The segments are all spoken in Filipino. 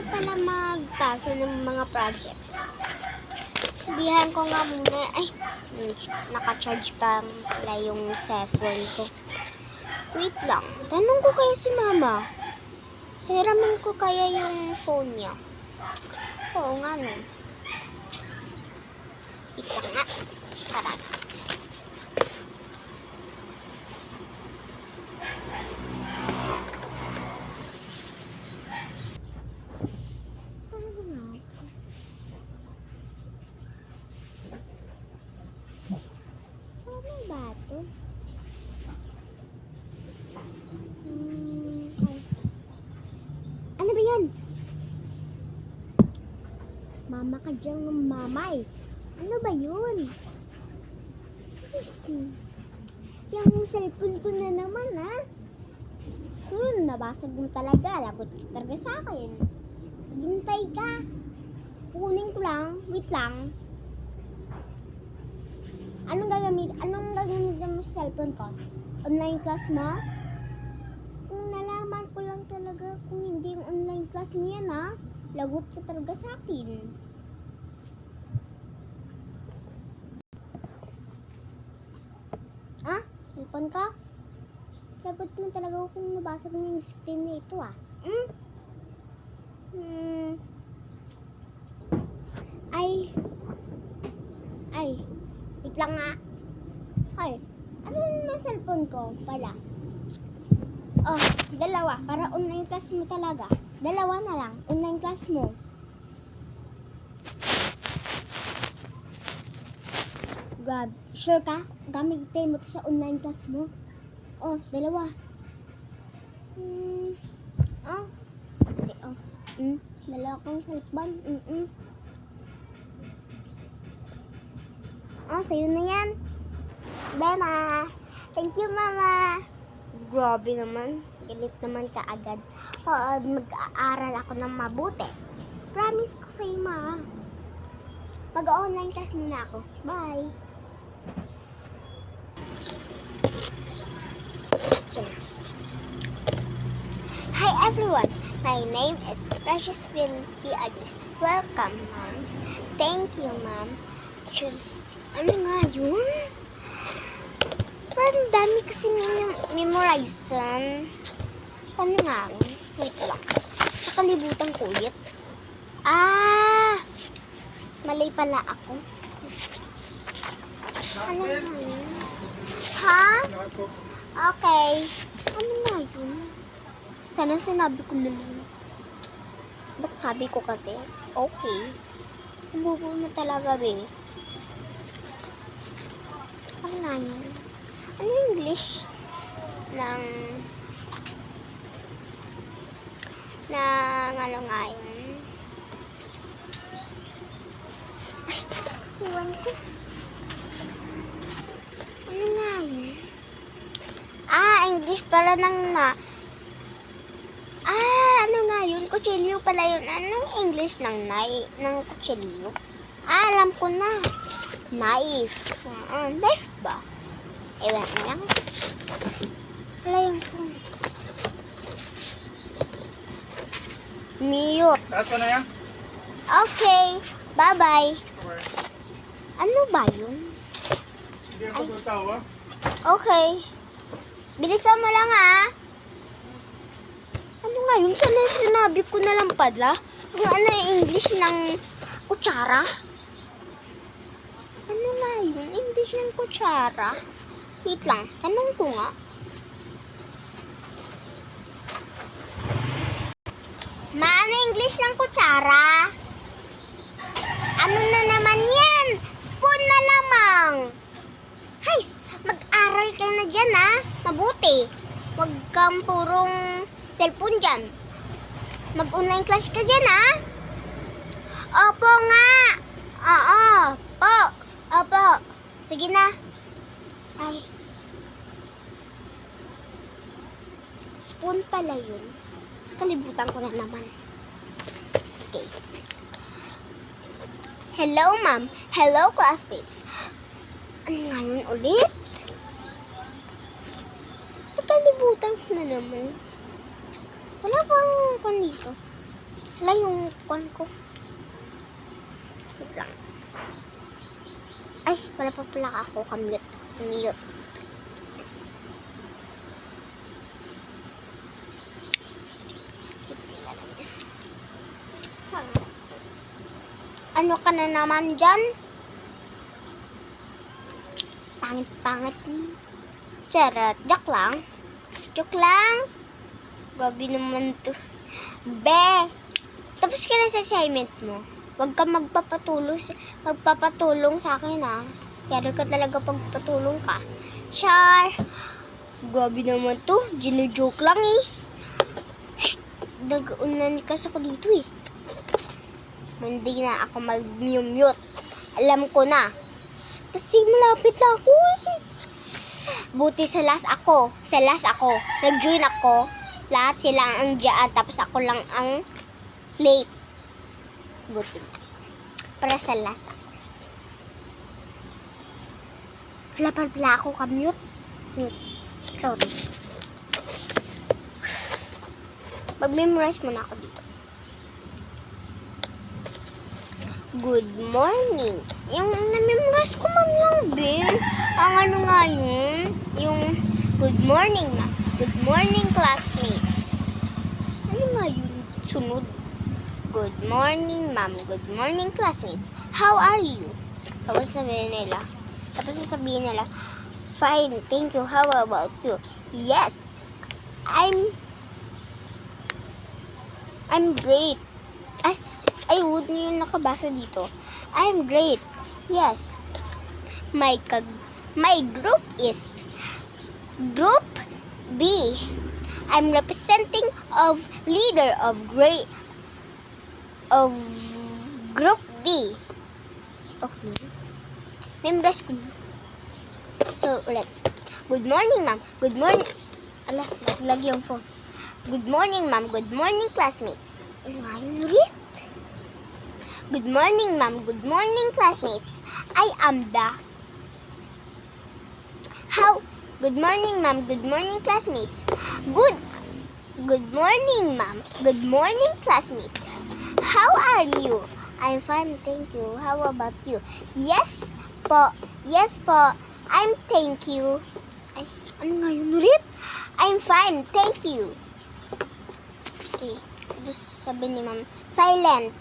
pala magpasa ng mga projects. Sabihan ko nga muna, ay, naka-charge pa pala yung cellphone ko. Wait lang, tanong ko kaya si mama. Hiramin ko kaya yung phone niya. Oo nga no. Wait lang nga. Sarap. Bato. Ano ba yan? Mama ka dyan ng mamay. Ano ba yun? Yung cellphone ko na naman ha. Nabasag mo talaga. Lagot ka talaga sa akin. Hintay ka. Kunin ko lang. Wait lang. Anong gagamitin mo sa cellphone ko? Online class mo? Kung nalaman ko lang talaga kung hindi yung online class mo yan ha, lagot ka talaga sa akin. Ah? Cellphone ka? Lagot mo talaga kung nabasag mo yung screen na ito ah. Ay. Wait lang nga. Ay, ano naman cellphone ko pala? Oh, dalawa. Para online class mo talaga. Dalawa na lang. Online class mo. Grab. Sure ka? Gamitin mo to sa online class mo? Oh, dalawa. Dalawa kong cellphone. Oh, sa'yo na yan. Bema. Thank you, mama. Grabe naman. Galit naman ka agad. Mag-aaral ako ng mabuti. Promise ko sa'yo, ma. Mag-online class muna ako. Bye. Hi, everyone. My name is Precious P. Agnes. Welcome, ma'am. Thank you, ma'am. Ano nga yun? Parang dami kasi memorization. Paano nga? Wait lang. Nakalibutan ko ulit. Mali pala ako. Ano nga yun? Ha? Okay. Ano nga yun? Sana sinabi ko na lang. Ba't sabi ko kasi? Okay. Bubo na talaga, be. Ano nga yun? Ano yung English ng ano nga yun? Ay, iwan ko. Ano nga yun? English para ng ano nga yun? Kutsilyo pala yun. Anong English ng kutsilyo? Alam ko na. Knife. Knife ba? Ewan niya. Wala yung phone. Mute. Ito na yan? Okay. Bye-bye. Ano ba yun? Hindi ako tatawa. Okay. Bilisan mo lang ha. Ano nga yun? Sana sinabi ko na lang pala. Kung ano yung English ng kutsara? Ano nga yun? English ng kutsara? Wait lang. Tanong ko nga. Ano English ng kutsara? Ano na naman yan? Spoon na lamang. Hay, mag-aral ka na dyan ha. Mabuti. Huwag kang purong cellphone dyan. Mag-online class ka dyan ha. Opo nga. Oo. Opo. Sige na. Ay. Spoon pala yun. Kalibutan ko na naman. Okay. Hello, ma'am. Hello, classmates. Ano nga yun ulit? Nakalibutan ko na naman. Wala bang dito? Hala yung kwan ko. Wait lang. Ay, wala pa pala ako kamute. Mute. Ano ka na naman dyan? Pangit-pangit. Charot. Joke lang. Joke lang. Grabe naman to. Be! Tapos ka na sa assignment mo. Huwag ka magpapatulong sa akin, ha. Yari ka talaga pagpatulong ka. Char! Grabe naman to. Gino-joke lang, eh. Shh! Nag-unan kasi ako dito, eh. Hindi na ako mag-mute. Alam ko na. Kasi malapit na ako, eh. Buti sa last ako. Nag-join ako. Lahat sila ang dyan. Tapos ako lang ang late. Buti na. Para sa last ako. Wala pa pala ako ka-mute. Mute. Sorry. Mag-memorize muna ako dito. Good morning. Yung na-memorize ko man lang, be. Ang ano nga yun? Yung good morning, ma'am. Good morning, classmates. Ano nga yun? Sunod. Good morning, ma'am. Good morning, classmates. How are you? Tapos sasabihin nila, fine, thank you. How about you? Yes, I'm great. Ay, wood niyo yung nakabasa dito. I'm great. Yes. My group is Group B. I'm representing of leader of Group B. Okay. Memorize ko na. So, ulit. Good morning, ma'am. Good morning. Ala, naglagay yung phone. Good morning, ma'am. Good morning, classmates. Ano nga yun ulit? Good morning, ma'am. Good morning, classmates. I am the... How? Good morning, ma'am. Good morning, classmates. Good morning, ma'am. Good morning, classmates. How are you? I'm fine, thank you. How about you? Yes po. Yes po. Thank you. Ay, ano nga yun ulit? I'm fine, thank you. Okay. Just sabi ni ma'am, silent.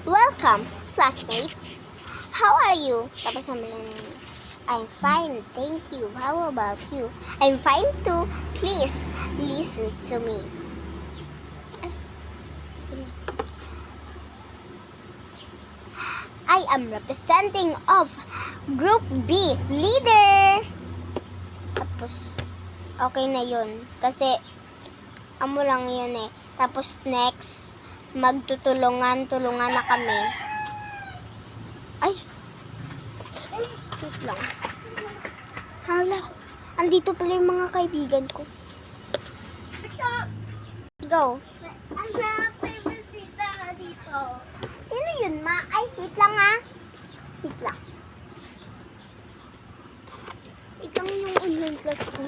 Welcome, classmates. How are you? Tapos sabi lang, I'm fine, thank you. How about you? I'm fine too. Please, listen to me. I am representing of Group B leader. Tapos, okay na yun. Kasi, amo lang yun eh. Tapos next, tulungan na kami. Ay! Wait lang. Hala, andito pala yung mga kaibigan ko. Go. Ang favorite tita dito. Sino yun, ma? Ay, wait lang ha. Wait lang. Wait lang yung online class ko.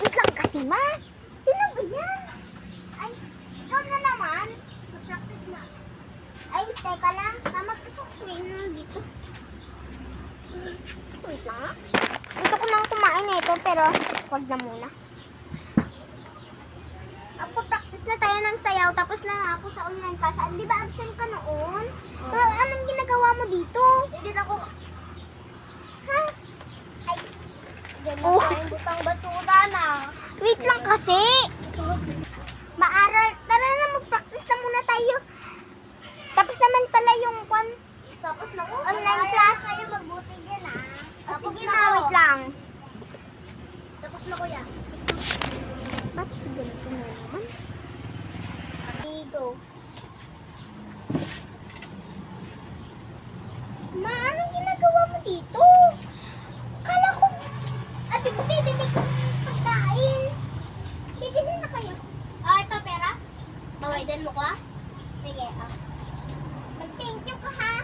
Wait lang kasi, ma. Sino ba yan? Ay, ikaw na naman. Mag-practice na. Ay, teka lang. Mamagpasok ko yun dito. Wait lang ha. Gusto ko nang kumain na ito, pero wag na muna. Magpa-practice na tayo ng sayaw, tapos na ako sa online class. Di ba absent ka noon? Anong ginagawa mo dito? Hindi ako... Ha? Ay, ganyan tayong butang basura na. Wait lang kasi. Maaral. Tara na, mag-practice na muna tayo. Tapos naman pala yung tapos na ko. Online class. Kayo magbuti dyan ha. Tapos na ko. Wait lang. Tapos na ko yan. Ba't ganito na naman? Okay, go. Ma, anong ginagawa mo dito? Kala ko, ate ko bibili ko ng pagkain. Bibili na kayo. Ito pera. Mawaidan mo ko ah. Sige, mag-thank you ka ha.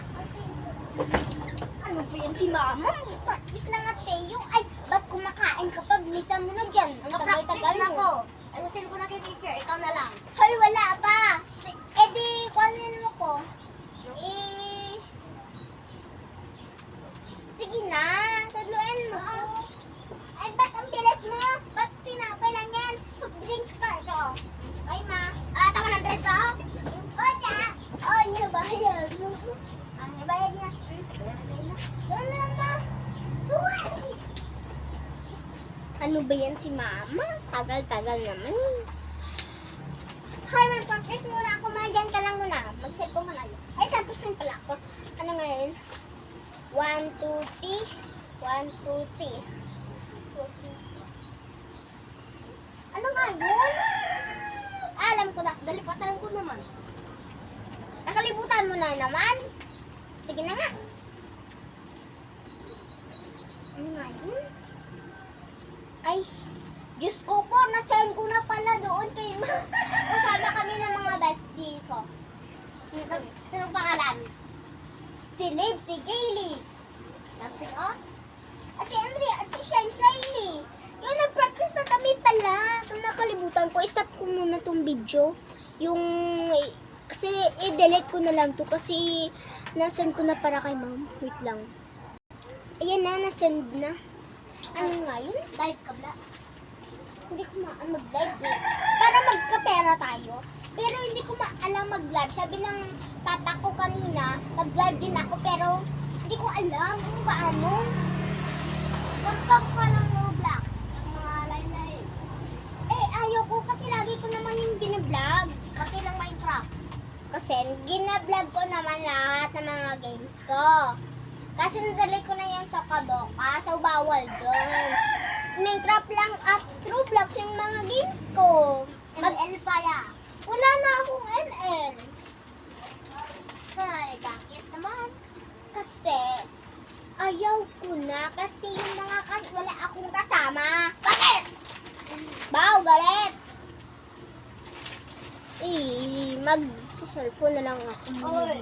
Ano ba yan si mama? Practice na nga tayo. Ay, ba't kumakain ka pa? Bilisan mo na dyan. Ang tagal-tagal mo. Ayusin ko na kay teacher. Ikaw na lang. Hoy, wala pa. Eh di, kuhanin Ano ba yan si Mama? Tagal-tagal naman. Hi, mag-practice muna ako. Diyan ka lang muna. Mag-set ko muna. Ay, tapos na pala ako. Ano ngayon? 1, 2, 3. 1, 2, 3. Ano nga yun? Alam ko na. Dalipatan ko naman. Nakalimutan mo na naman. Sige na nga. Ano nga yun? Ay, Diyos ko po, nasend ko na pala doon kay Ma. Kasama kami ng mga bestie ko. Sino pangalan? Si Liv, si Kaylee. At si At si Andrea, at si Shine Siley. Yun, nag-practice na kami pala. Kung nakalimutan ko, stop ko muna tong video. Yung, kasi i-delete ko na lang to kasi nasend ko na para kay Ma'am. Wait lang. Ayan na, nasend na. Ano nga yun? Live ka ba? Hindi ko mag-live eh. Para magkapera tayo. Pero hindi ko alam mag-live. Sabi ng papa ko kanina, mag-live din ako pero hindi ko alam kung paano. Kapag ko ng Roblox, ang mga line-line. Eh, ayaw ko kasi lagi ko naman yung binablog. Pati ng Minecraft. Kasi ginablog ko naman lahat ng mga games ko. Kaso nadali ko na yung Tokaboka, so bawal doon. Minecraft lang at Roblox yung mga games ko. ML pala. Wala na akong ML. Ay, bakit naman? Kasi, ayaw ko na kasi yung mga wala akong kasama. Bakit? Baw, galit. Mag-cellphone na lang ako. Oy.